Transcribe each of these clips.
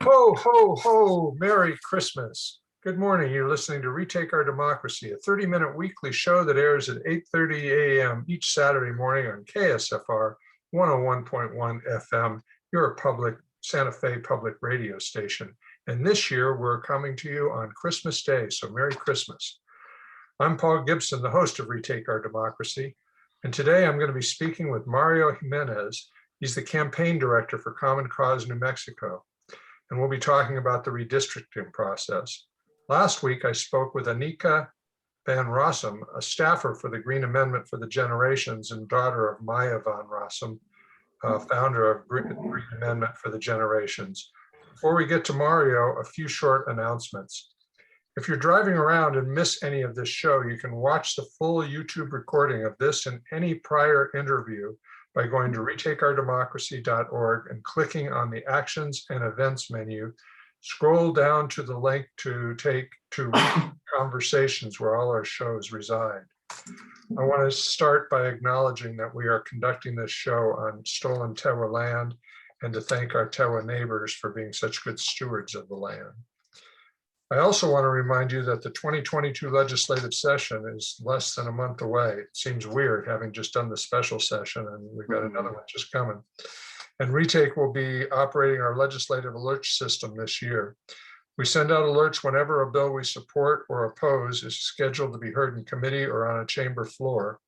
Ho, ho, ho, Merry Christmas. Good morning. You're listening to Retake Our Democracy, a 30-minute weekly show that airs at 8:30 a.m. each Saturday morning on KSFR 101.1 FM, your public Santa Fe public radio station. And this year, we're coming to you on Christmas Day, so Merry Christmas. I'm Paul Gibson, the host of Retake Our Democracy. And today I'm going to be speaking with Mario Jimenez. He's the campaign director for Common Cause New Mexico. And we'll be talking about the redistricting process. Last week, I spoke with Anika Van Rossum, a staffer for the Green Amendment for the Generations and daughter of Maya Van Rossum, founder of Green Amendment for the Generations. Before we get to Mario, a few short announcements. If you're driving around and miss any of this show, you can watch the full YouTube recording of this and any prior interview by going to retakeourdemocracy.org and clicking on the Actions and Events menu. Scroll down to the link to take to conversations where all our shows reside. I want to start by acknowledging that we are conducting this show on stolen Tewa land and to thank our Tewa neighbors for being such good stewards of the land. I also want to remind you that the 2022 legislative session is less than a month away. It seems weird having just done the special session and we've got another one just coming. And Retake will be operating our legislative alert system this year. We send out alerts whenever a bill we support or oppose is scheduled to be heard in committee or on a chamber floor.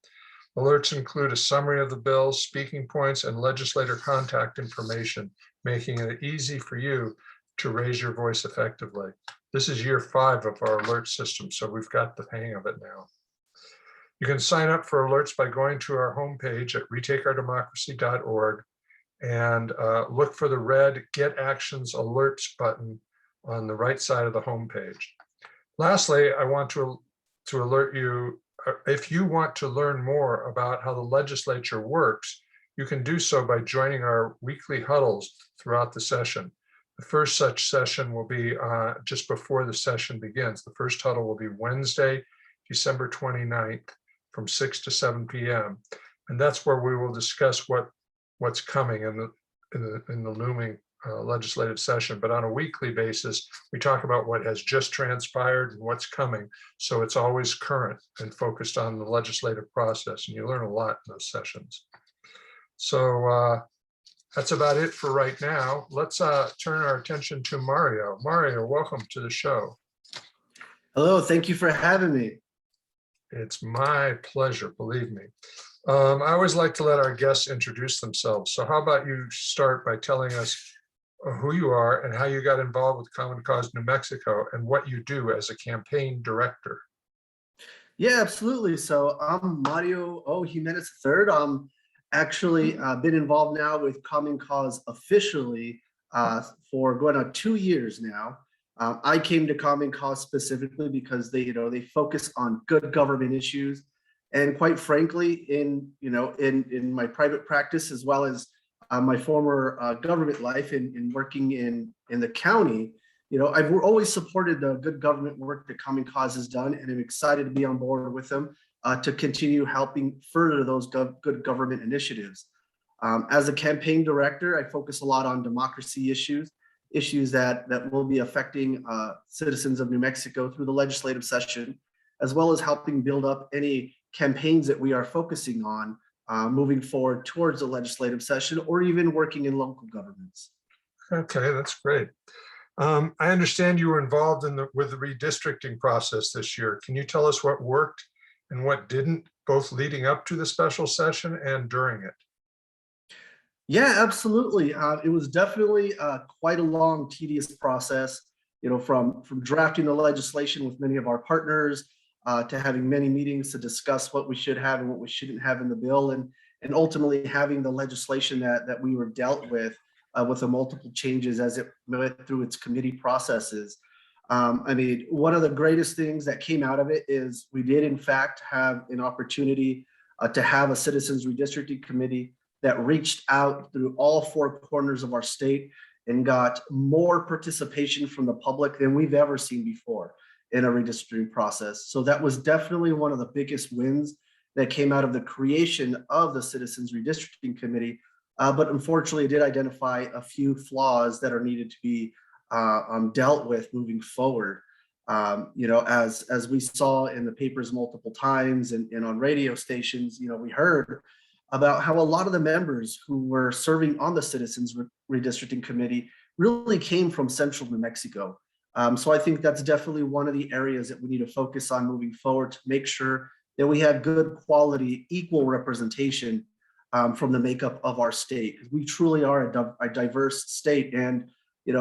Alerts include a summary of the bill, speaking points, and legislator contact information, making it easy for you to raise your voice effectively. This is year 5 of our alert system, so we've got the hang of it now. You can sign up for alerts by going to our homepage at retakeourdemocracy.org and look for the red Get Actions Alerts button on the right side of the homepage. Lastly, I want to alert you, if you want to learn more about how the legislature works, you can do so by joining our weekly huddles throughout the session. The first such session will be just before the session begins. The first huddle will be Wednesday, December 29th from 6 to 7 p.m. And that's where we will discuss what's coming in the looming legislative session. But on a weekly basis, we talk about what has just transpired and what's coming. So it's always current and focused on the legislative process. And you learn a lot in those sessions. So that's about it for right now. Let's turn our attention to Mario. Mario, welcome to the show. Hello, thank you for having me. It's my pleasure, believe me. I always like to let our guests introduce themselves. So how about you start by telling us who you are and how you got involved with Common Cause New Mexico and what you do as a campaign director. Yeah, absolutely. So I'm Mario Jimenez III. Actually been involved now with Common Cause officially for going on 2 years now. I came to Common Cause specifically because they focus on good government issues, and quite frankly, in my private practice as well as my former government life in working in the county, I've always supported the good government work that Common Cause has done, and I'm excited to be on board with them to continue helping further those good government initiatives. As a campaign director, I focus a lot on democracy issues that will be affecting citizens of New Mexico through the legislative session, as well as helping build up any campaigns that we are focusing on moving forward towards the legislative session, or even working in local governments. Okay, that's great. I understand you were involved with the redistricting process this year. Can you tell us what worked and what didn't, both leading up to the special session and during it? Yeah, absolutely. It was definitely quite a long, tedious process, from drafting the legislation with many of our partners to having many meetings to discuss what we should have and what we shouldn't have in the bill, and ultimately having the legislation that we were dealt with the multiple changes as it went through its committee processes. One of the greatest things that came out of it is we did in fact have an opportunity to have a citizens redistricting committee that reached out through all 4 corners of our state and got more participation from the public than we've ever seen before in a redistricting process. So that was definitely one of the biggest wins that came out of the creation of the Citizens Redistricting Committee, but unfortunately it did identify a few flaws that are needed to be dealt with moving forward. As we saw in the papers multiple times and on radio stations, we heard about how a lot of the members who were serving on the Citizens Redistricting Committee really came from central New Mexico. So I think that's definitely one of the areas that we need to focus on moving forward to make sure that we have good quality, equal representation from the makeup of our state. We truly are a diverse state, and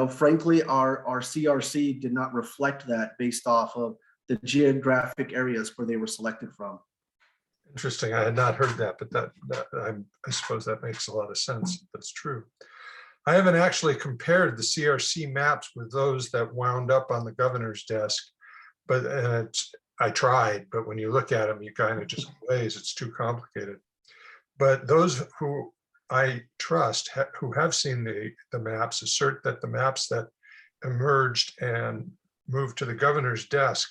frankly, our CRC did not reflect that based off of the geographic areas where they were selected from. Interesting. I had not heard that, but I suppose that makes a lot of sense. That's true. I haven't actually compared the CRC maps with those that wound up on the governor's desk, but I tried, but when you look at them, you kind of just glaze. It's too complicated. But those who I trust who have seen the maps assert that the maps that emerged and moved to the governor's desk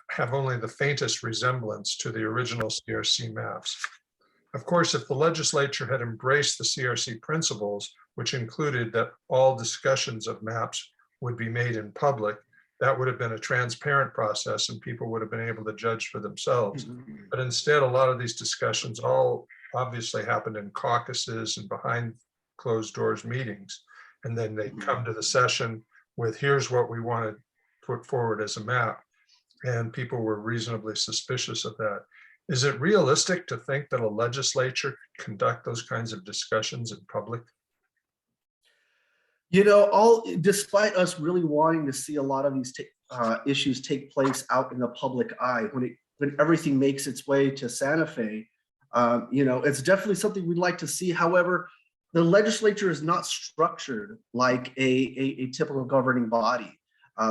have only the faintest resemblance to the original CRC maps. Of course, if the legislature had embraced the CRC principles, which included that all discussions of maps would be made in public, that would have been a transparent process and people would have been able to judge for themselves. But instead, a lot of these discussions all obviously happened in caucuses and behind closed doors meetings. And then they come to the session with, here's what we want to put forward as a map. And people were reasonably suspicious of that. Is it realistic to think that a legislature could conduct those kinds of discussions in public? Despite us really wanting to see a lot of these issues take place out in the public eye, when everything makes its way to Santa Fe, it's definitely something we'd like to see. However, the legislature is not structured like a typical governing body,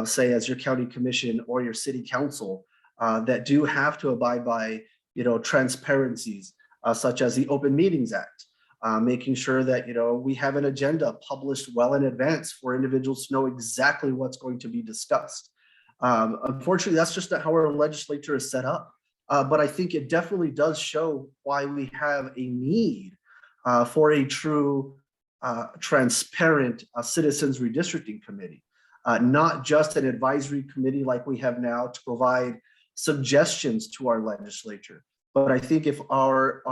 say as your county commission or your city council, that do have to abide by, transparencies, such as the Open Meetings Act, making sure that, we have an agenda published well in advance for individuals to know exactly what's going to be discussed. Unfortunately, that's just not how our legislature is set up. But I think it definitely does show why we have a need for a true, transparent Citizens Redistricting Committee, not just an advisory committee like we have now to provide suggestions to our legislature. But I think if our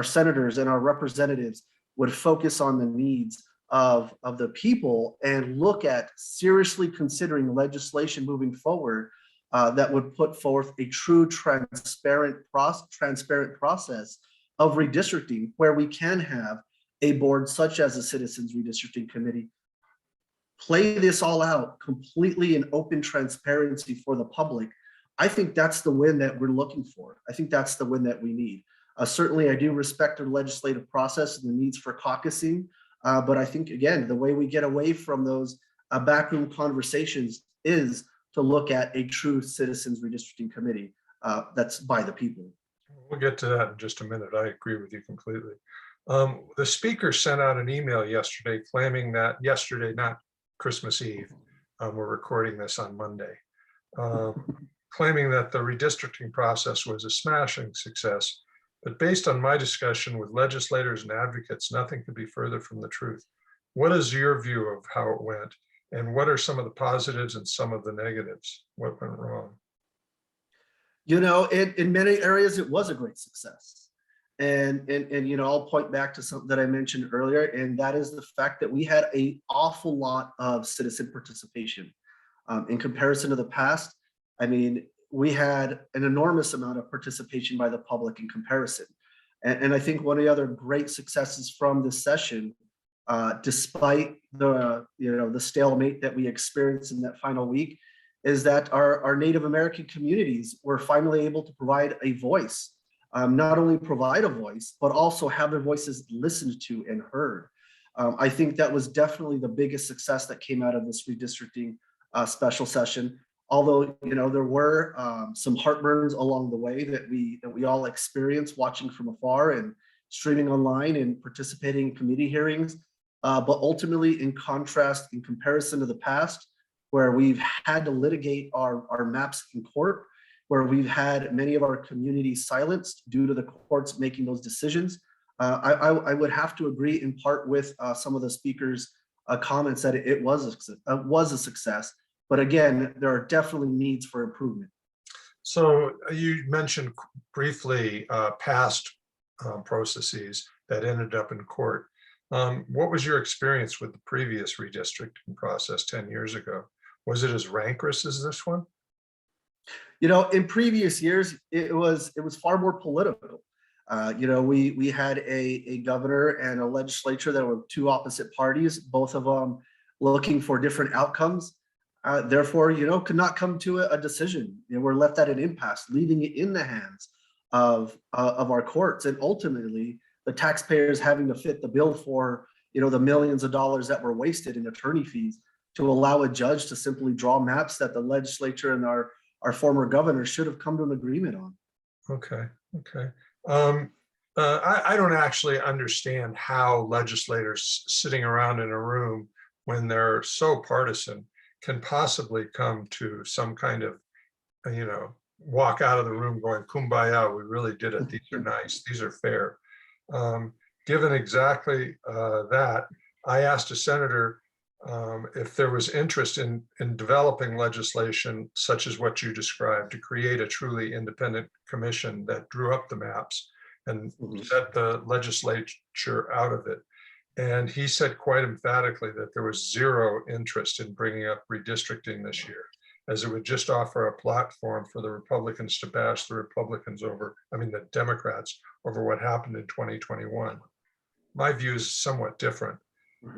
senators and our representatives would focus on the needs of the people and look at seriously considering legislation moving forward that would put forth a true transparent process of redistricting, where we can have a board such as the Citizens Redistricting Committee play this all out completely in open transparency for the public. I think that's the win that we're looking for. I think that's the win that we need. Certainly, I do respect the legislative process and the needs for caucusing, but I think, again, the way we get away from those backroom conversations is to look at a true Citizens Redistricting Committee that's by the people. We'll get to that in just a minute. I agree with you completely. The speaker sent out an email yesterday claiming that not Christmas Eve, we're recording this on Monday, claiming that the redistricting process was a smashing success. But based on my discussion with legislators and advocates, nothing could be further from the truth. What is your view of how it went? And what are some of the positives and some of the negatives? What went wrong? In many areas, it was a great success. And I'll point back to something that I mentioned earlier, and that is the fact that we had an awful lot of citizen participation. In comparison to the past, I mean, we had an enormous amount of participation by the public in comparison. And I think one of the other great successes from this session, despite the stalemate that we experienced in that final week, is that our Native American communities were finally able to provide a voice, not only provide a voice, but also have their voices listened to and heard. I think that was definitely the biggest success that came out of this redistricting special session. Although, there were some heartburns along the way that we all experienced watching from afar and streaming online and participating in committee hearings. But ultimately, in contrast, in comparison to the past, where we've had to litigate our maps in court, where we've had many of our communities silenced due to the courts making those decisions, I would have to agree in part with some of the speakers comments that it was a success. But again, there are definitely needs for improvement. So you mentioned briefly past processes that ended up in court. What was your experience with the previous redistricting process 10 years ago? Was it as rancorous as this one? You know, in previous years, it was far more political. You know, we had a governor and a legislature that were two opposite parties, both of them looking for different outcomes. Therefore, you know, could not come to a decision. You know, we're left at an impasse, leaving it in the hands of our courts, and ultimately the taxpayers having to fit the bill for, you know, the millions of dollars that were wasted in attorney fees to allow a judge to simply draw maps that the legislature and our former governor should have come to an agreement on. Okay, okay. I don't actually understand how legislators sitting around in a room when they're so partisan can possibly come to some kind of, you know, walk out of the room going, kumbaya, we really did it. These are nice, these are fair. Given exactly that, I asked a senator if there was interest in developing legislation such as what you described to create a truly independent commission that drew up the maps and set the legislature out of it. And he said quite emphatically that there was zero interest in bringing up redistricting this year, as it would just offer a platform for the Republicans to bash the the Democrats over what happened in 2021. My view is somewhat different.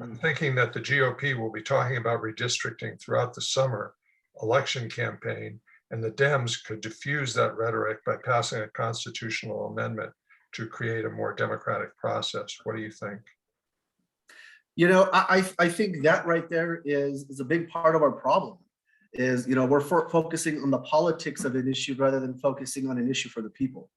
I'm thinking that the GOP will be talking about redistricting throughout the summer election campaign, and the Dems could diffuse that rhetoric by passing a constitutional amendment to create a more democratic process. What do you think? You know, I think that right there is a big part of our problem. Is, you know, we're focusing on the politics of an issue rather than focusing on an issue for the people.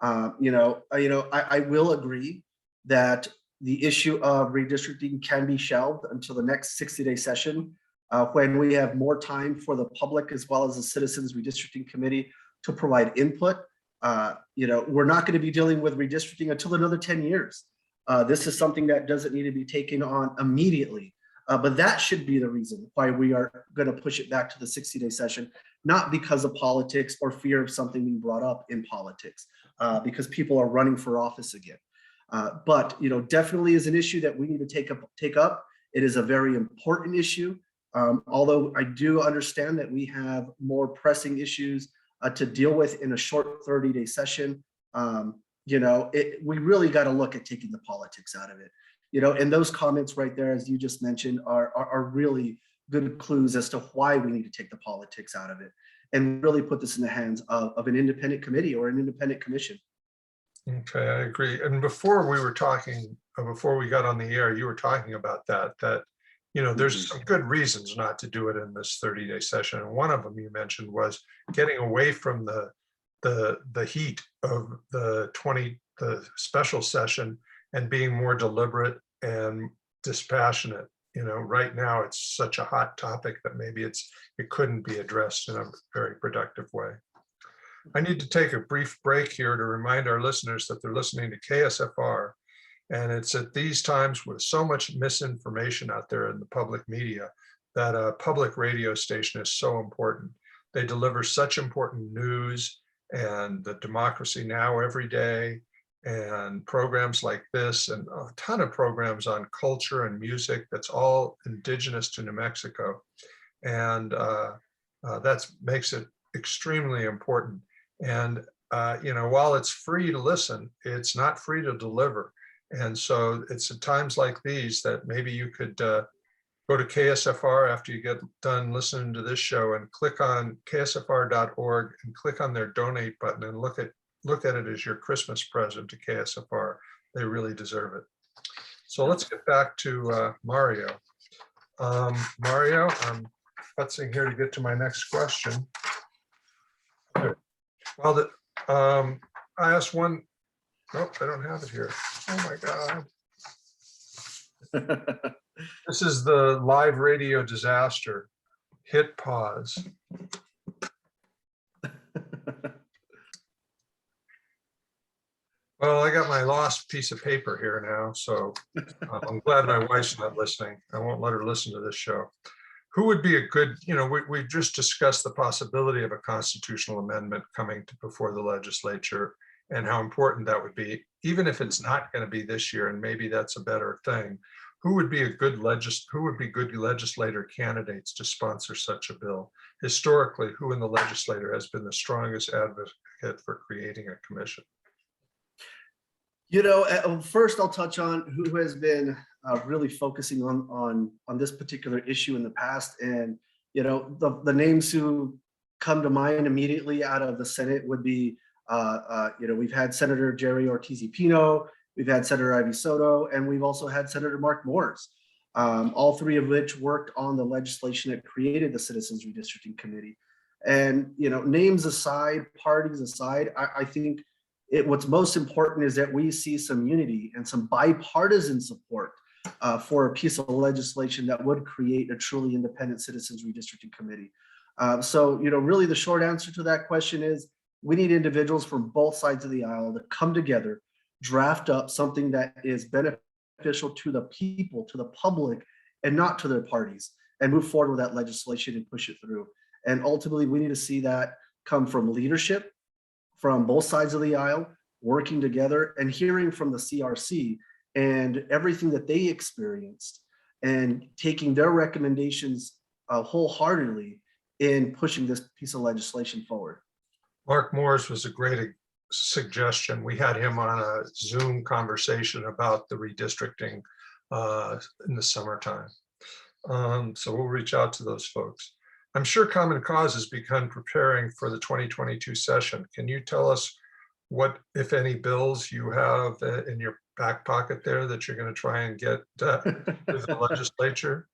I will agree that the issue of redistricting can be shelved until the next 60-day session, when we have more time for the public as well as the Citizens Redistricting Committee to provide input. We're not going to be dealing with redistricting until another 10 years. This is something that doesn't need to be taken on immediately. But that should be the reason why we are going to push it back to the 60-day session, not because of politics or fear of something being brought up in politics, because people are running for office again. But, you know, definitely is an issue that we need to take up. It is a very important issue. Although I do understand that we have more pressing issues to deal with in a short 30-day session. We really got to look at taking the politics out of it. You know, and those comments right there, as you just mentioned, are really good clues as to why we need to take the politics out of it and really put this in the hands of an independent committee or an independent commission. Okay, I agree. And before we got on the air, you were talking about that, you know, there's some good reasons not to do it in this 30-day session. And one of them you mentioned was getting away from the heat of the special session and being more deliberate and dispassionate. You know, right now it's such a hot topic that maybe it couldn't be addressed in a very productive way. I need to take a brief break here to remind our listeners that they're listening to KSFR, and it's at these times with so much misinformation out there in the public media that a public radio station is so important. They deliver such important news and the Democracy Now! Every day, and programs like this, and a ton of programs on culture and music that's all indigenous to New Mexico. And that makes it extremely important. And, while it's free to listen, it's not free to deliver. And so it's at times like these that maybe you could go to KSFR after you get done listening to this show and click on ksfr.org and click on their donate button and look at it as your Christmas present to KSFR. They really deserve it. So let's get back to Mario. Mario, I'm putzing here to get to my next question. Well, I asked one. Nope, I don't have it here. Oh my God. This is the live radio disaster. Hit pause. Well, I got my lost piece of paper here now, so I'm glad my wife's not listening. I won't let her listen to this show. Who would be a good, we just discussed the possibility of a constitutional amendment coming to before the legislature and how important that would be, even if it's not going to be this year, and maybe that's a better thing. Who would be good legislator candidates to sponsor such a bill? Historically, who in the legislature has been the strongest advocate for creating a commission? First I'll touch on who has been really focusing on this particular issue in the past. And, the names who come to mind immediately out of the Senate would be, we've had Senator Jerry Ortiz-Pino, we've had Senator Ivy Soto, and we've also had Senator Mark Moores, all three of which worked on the legislation that created the Citizens Redistricting Committee. And, names aside, parties aside, I think what's most important is that we see some unity and some bipartisan support for a piece of legislation that would create a truly independent Citizens Redistricting Committee. Really the short answer to that question is we need individuals from both sides of the aisle to come together, draft up something that is beneficial to the people, to the public, and not to their parties, and move forward with that legislation and push it through. And ultimately, we need to see that come from leadership, from both sides of the aisle, working together and hearing from the CRC and everything that they experienced and taking their recommendations wholeheartedly in pushing this piece of legislation forward. Mark Moores was a great suggestion. We had him on a Zoom conversation about the redistricting in the summertime. So we'll reach out to those folks. I'm sure Common Cause has begun preparing for the 2022 session. Can you tell us what, if any, bills you have in your back pocket there that you're going to try and get to the legislature?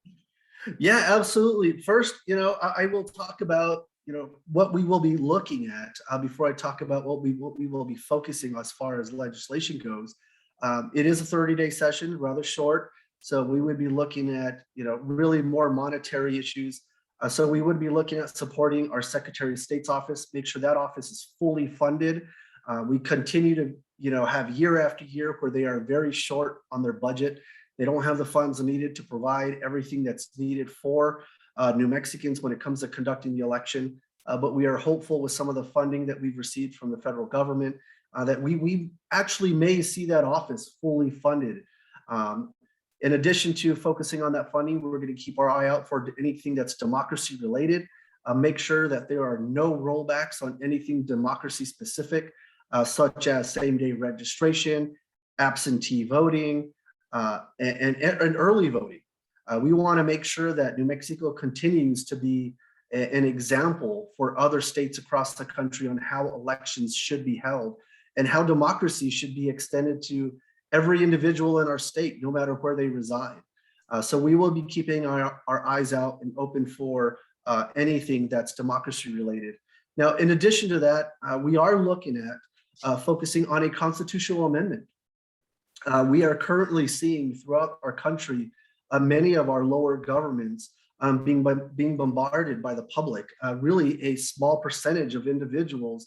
Yeah, absolutely. First, I will talk about, what we will be looking at before I talk about what we will be focusing as far as legislation goes. It is a 30-day session, rather short. So we would be looking at, really more monetary issues. So we would be looking at supporting our Secretary of State's office, make sure that office is fully funded. We continue to, have year after year where they are very short on their budget. They don't have the funds needed to provide everything that's needed for New Mexicans when it comes to conducting the election. But we are hopeful with some of the funding that we've received from the federal government that we actually may see that office fully funded. In addition to focusing on that funding, we're going to keep our eye out for anything that's democracy related, make sure that there are no rollbacks on anything democracy specific, such as same-day registration, absentee voting, and early voting. We want to make sure that New Mexico continues to be an example for other states across the country on how elections should be held and how democracy should be extended to every individual in our state, no matter where they reside. So we will be keeping our eyes out and open for anything that's democracy related. Now, in addition to that, we are looking at focusing on a constitutional amendment. We are currently seeing throughout our country many of our lower governments being bombarded by the public, really a small percentage of individuals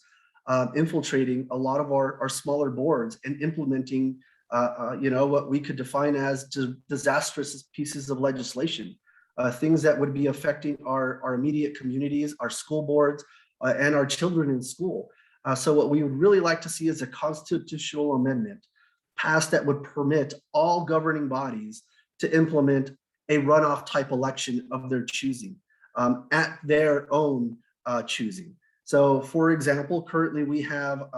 infiltrating a lot of our smaller boards and implementing what we could define as disastrous pieces of legislation, things that would be affecting our immediate communities, our school boards, and our children in school. So what we would really like to see is a constitutional amendment passed that would permit all governing bodies to implement a runoff type election of their choosing at their own choosing. So for example, currently we have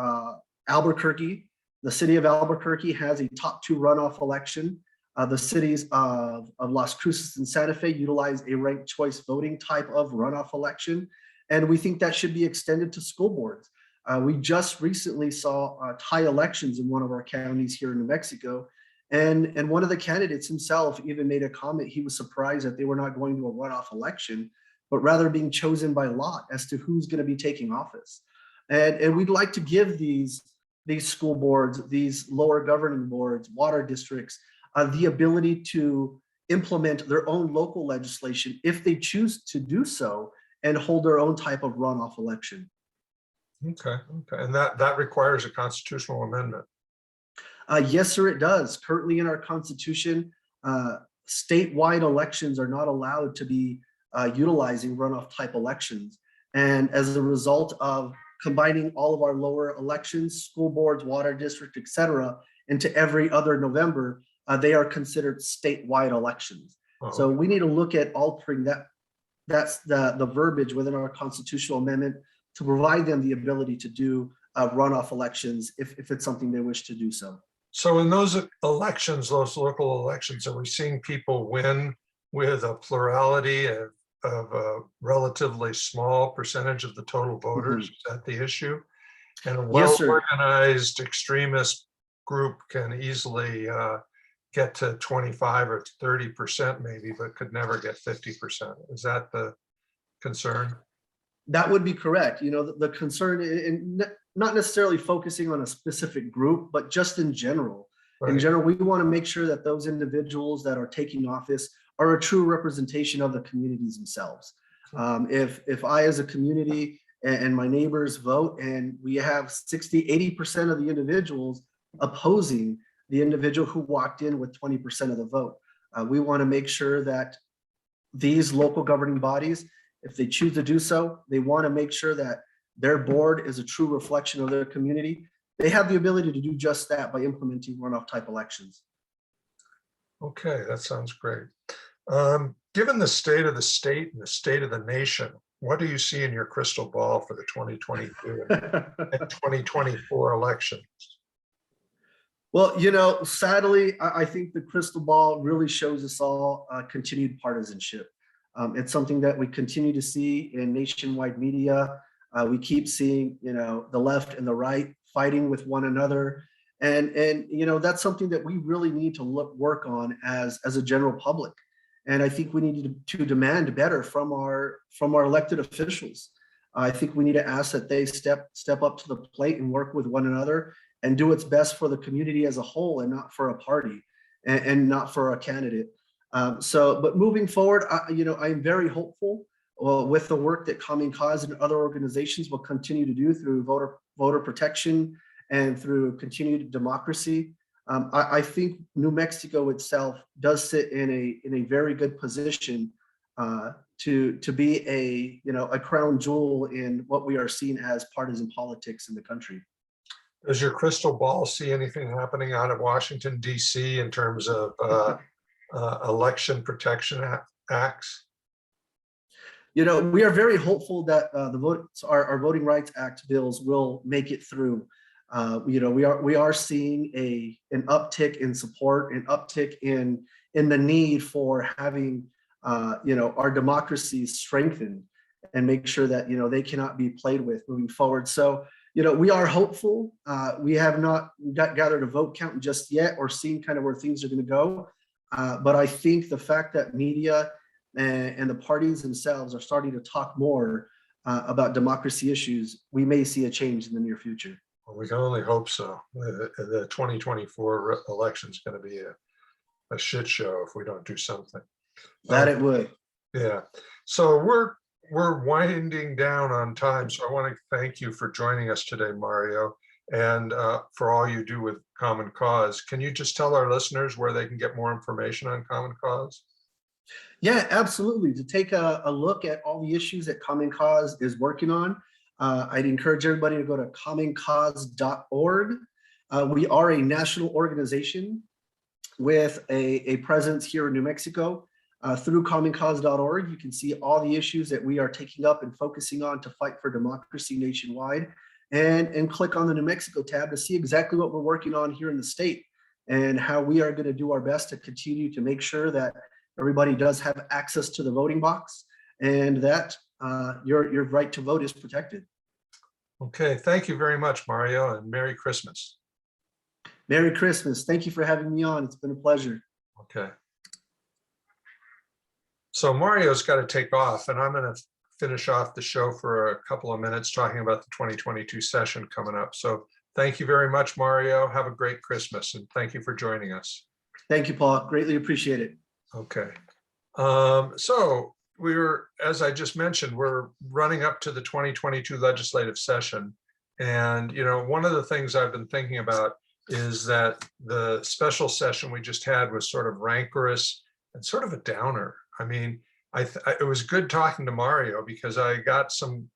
Albuquerque. The city of Albuquerque has a top 2 runoff election. The cities of Las Cruces and Santa Fe utilize a ranked choice voting type of runoff election. And we think that should be extended to school boards. We just recently saw tie elections in one of our counties here in New Mexico. And one of the candidates himself even made a comment. He was surprised that they were not going to a runoff election, but rather being chosen by lot as to who's going to be taking office. And we'd like to give these school boards, these lower governing boards, water districts, the ability to implement their own local legislation if they choose to do so and hold their own type of runoff election. Okay. And that requires a constitutional amendment. Yes, sir, it does. Currently in our Constitution, statewide elections are not allowed to be utilizing runoff type elections. And as a result of combining all of our lower elections, school boards, water district, et cetera, into every other November, they are considered statewide elections. So Oh, we need to look at altering that. That's the verbiage within our constitutional amendment to provide them the ability to do runoff elections if it's something they wish to do so. so in those elections, those local elections, are we seeing people win with a plurality of a relatively small percentage of the total voters? Mhm. Is that the issue? And a Yes, sir. well-organized extremist group can easily get to 25 or 30% maybe, but could never get 50%. Is that the concern? That would be correct. You know, the concern, and not necessarily focusing on a specific group, but just in general. In Right. general, we want to make sure that those individuals that are taking office are a true representation of the communities themselves. If I, as a community, and my neighbors vote, and we have 60, 80% of the individuals opposing the individual who walked in with 20% of the vote, we want to make sure that these local governing bodies, if they choose to do so, they want to make sure that their board is a true reflection of their community. They have the ability to do just that by implementing runoff type elections. Okay, that sounds great. Given the state of the state and the state of the nation, what do you see in your crystal ball for the 2022 and 2024 elections? Well, you know, sadly, I think the crystal ball really shows us all continued partisanship. It's something that we continue to see in nationwide media. We keep seeing, you know, the left and the right fighting with one another, and you know, that's something that we really need to work on as a general public. And I think we need to demand better from our elected officials. I think we need to ask that they step up to the plate and work with one another and do what's best for the community as a whole, and not for a party, and not for a candidate. But moving forward, you know, I am very hopeful with the work that Common Cause and other organizations will continue to do through voter protection and through continued democracy. I think New Mexico itself does sit in a very good position to be a crown jewel in what we are seeing as partisan politics in the country. Does your crystal ball see anything happening out of Washington, D.C. in terms of election protection acts? You know, we are very hopeful that our Voting Rights Act bills will make it through. You know, we are seeing an uptick in support, an uptick in the need for having you know, our democracies strengthened and make sure that, you know, they cannot be played with moving forward. So, you know, we are hopeful. We have not gathered a vote count just yet or seen kind of where things are going to go. But I think the fact that media and the parties themselves are starting to talk more about democracy issues, we may see a change in the near future. Well, we can only hope so. The 2024 election is going to be a shit show if we don't do something. That it would. Yeah. So we're winding down on time. So I want to thank you for joining us today, Mario, and for all you do with Common Cause. Can you just tell our listeners where they can get more information on Common Cause? Yeah, absolutely. To take a look at all the issues that Common Cause is working on, I'd encourage everybody to go to commoncause.org. We are a national organization with a presence here in New Mexico. Through commoncause.org, you can see all the issues that we are taking up and focusing on to fight for democracy nationwide, and click on the New Mexico tab to see exactly what we're working on here in the state and how we are going to do our best to continue to make sure that everybody does have access to the voting box and that your right to vote is protected. Okay, thank you very much, Mario, and Merry Christmas. Merry Christmas. Thank you for having me on. It's been a pleasure. Okay. So Mario's got to take off, and I'm going to finish off the show for a couple of minutes talking about the 2022 session coming up. So thank you very much, Mario. Have a great Christmas, and thank you for joining us. Thank you, Paul. Greatly appreciate it. Okay. So as I just mentioned, we're running up to the 2022 legislative session. And, you know, one of the things I've been thinking about, is that the special session we just had was sort of rancorous and sort of a downer. I mean, it was good talking to Mario because I got some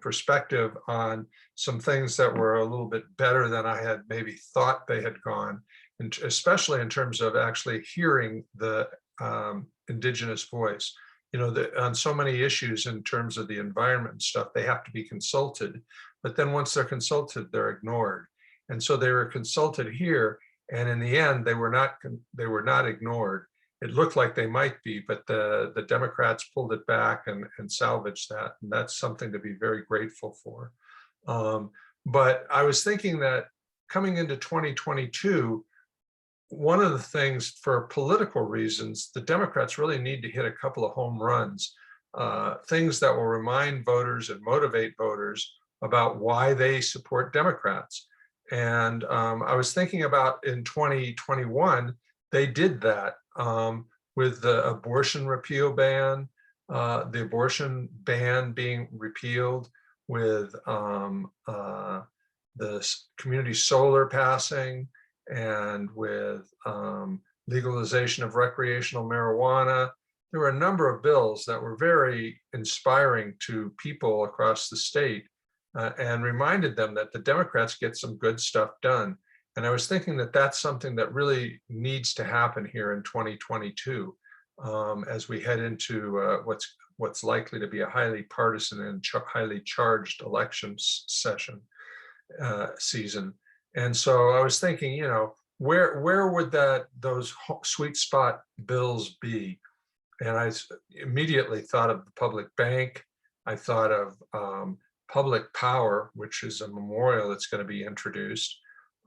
perspective on some things that were a little bit better than I had maybe thought they had gone, and especially in terms of actually hearing the indigenous voice. You know, on so many issues in terms of the environment and stuff, they have to be consulted, but then once they're consulted, they're ignored. And so they were consulted here, and in the end, they were not ignored. It looked like they might be, but the Democrats pulled it back and salvaged that. And that's something to be very grateful for. But I was thinking that coming into 2022, one of the things for political reasons, the Democrats really need to hit a couple of home runs, things that will remind voters and motivate voters about why they support Democrats. And I was thinking about in 2021, they did that with the abortion repeal ban, the abortion ban being repealed, with the community solar passing, and with legalization of recreational marijuana. There were a number of bills that were very inspiring to people across the state and reminded them that the Democrats get some good stuff done. And I was thinking that that's something that really needs to happen here in 2022 as we head into what's likely to be a highly partisan and highly charged election session season. And so I was thinking, you know, where would those sweet spot bills be? And I immediately thought of the public bank. I thought of public power, which is a memorial that's going to be introduced,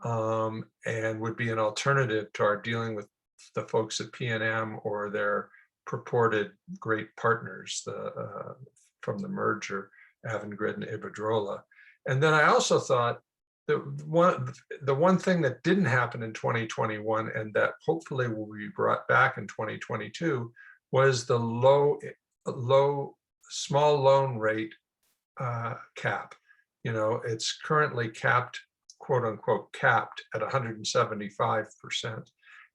and would be an alternative to our dealing with the folks at PNM or their purported great partners from the merger, Avangrid and Iberdrola. And then I also thought the one thing that didn't happen in 2021 and that hopefully will be brought back in 2022 was the small loan rate cap. You know, it's currently capped, quote unquote, capped at 175%.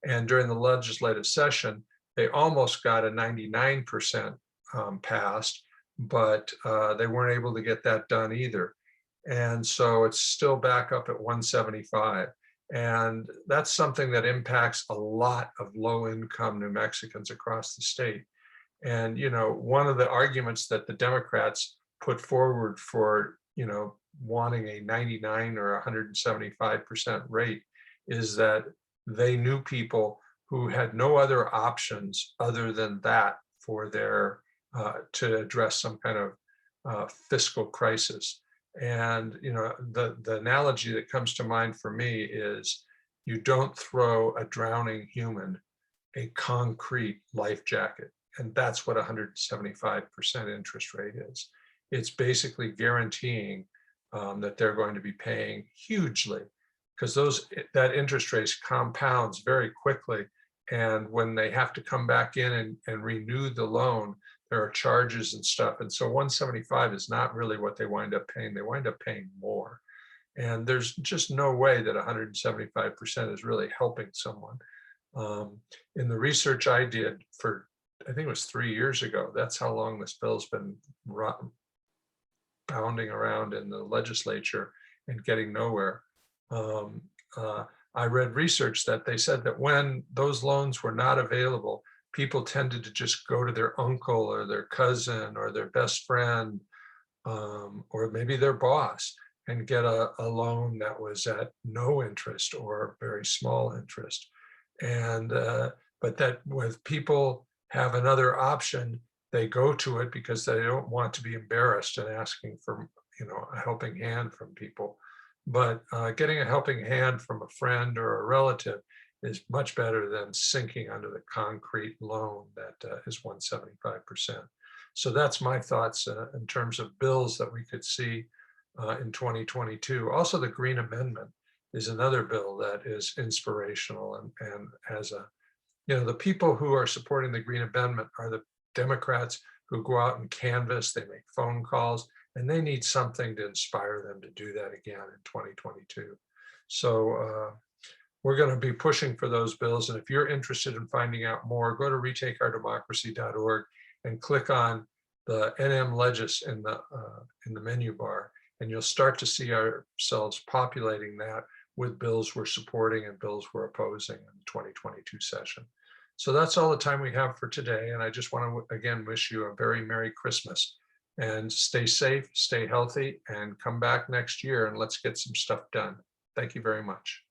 And during the legislative session, they almost got a 99% passed, but they weren't able to get that done either. And so it's still back up at 175. And that's something that impacts a lot of low-income New Mexicans across the state. And, you know, one of the arguments that the Democrats put forward for, you know, wanting a 99 or 175% rate is that they knew people who had no other options other than that for their to address some kind of fiscal crisis. And, you know, the analogy that comes to mind for me is you don't throw a drowning human a concrete life jacket. And that's what 175% interest rate is. It's basically guaranteeing that they're going to be paying hugely, because that interest rate compounds very quickly. And when they have to come back in and renew the loan, there are charges and stuff. And so 175 is not really what they wind up paying. They wind up paying more. And there's just no way that 175% is really helping someone. In the research I did for, I think it was 3 years ago, that's how long this bill's been bounding around in the legislature and getting nowhere. I read research that they said that when those loans were not available, people tended to just go to their uncle or their cousin or their best friend, or maybe their boss, and get a loan that was at no interest or very small interest. And but that with people have another option, they go to it because they don't want to be embarrassed and asking for, you know, a helping hand from people. But getting a helping hand from a friend or a relative is much better than sinking under the concrete loan that is 175%. So that's my thoughts in terms of bills that we could see in 2022. Also, the Green Amendment is another bill that is inspirational and has a, you know, the people who are supporting the Green Amendment are the Democrats who go out and canvass, they make phone calls, and they need something to inspire them to do that again in 2022. So we're going to be pushing for those bills. And if you're interested in finding out more, go to retakeourdemocracy.org and click on the NM Legis in the menu bar, and you'll start to see ourselves populating that with bills we're supporting and bills we're opposing in the 2022 session. So that's all the time we have for today. And I just want to again wish you a very Merry Christmas, and stay safe, stay healthy, and come back next year and let's get some stuff done. Thank you very much.